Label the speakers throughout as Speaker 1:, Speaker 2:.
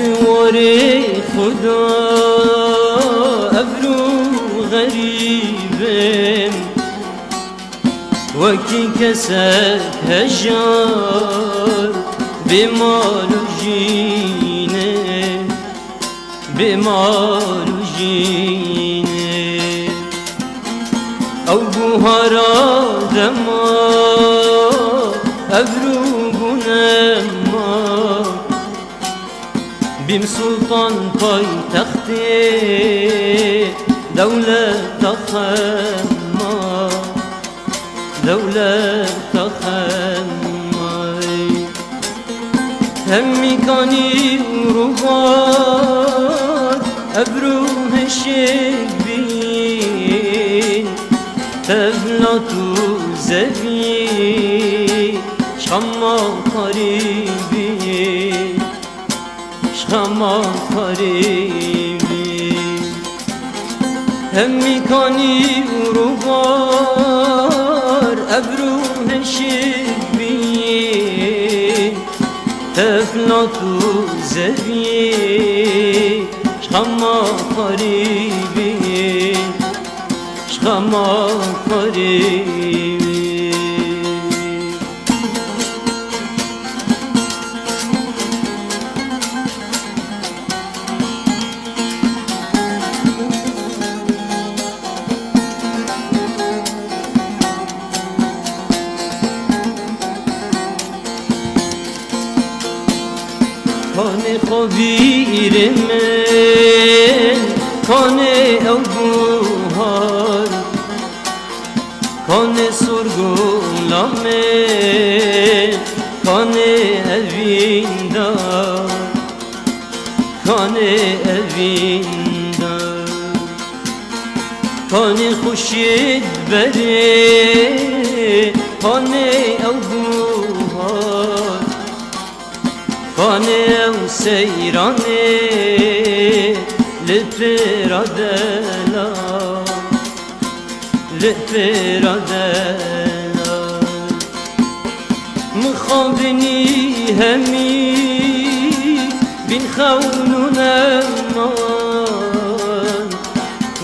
Speaker 1: دوار خدا ابرو غریبم وکی کسک هجار بمال و جینه بمال و جینه او بوهارا دما ابرو بونما بیم سلطان پای تخته دولت خما دولت خمای همی کانی روباد ابرو هشک بین تبلاتو زبی شما قریبی شما قریبی همی کانی روبار ابرو هشک بین تفلاتو زبی شما قریبی شما قریبی کانه خبیر من کانه اوگوهار کانه سرگولا من کانه اویندار کانه اویندار کانه خوشید بره کانه اوگوهار کانه او سیرانه لپرادلا لپرادلا مخابنی همی بین خونو نمان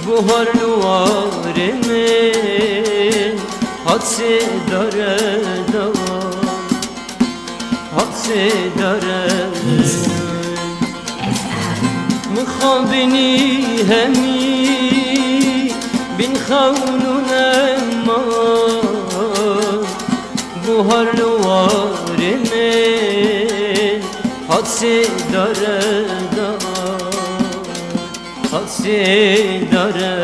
Speaker 1: گوهر نوار من حادثه داره دوان حادثه داره مخابنی همی بین خونو نمان گوهر نوار من حادثه داره حادثه داره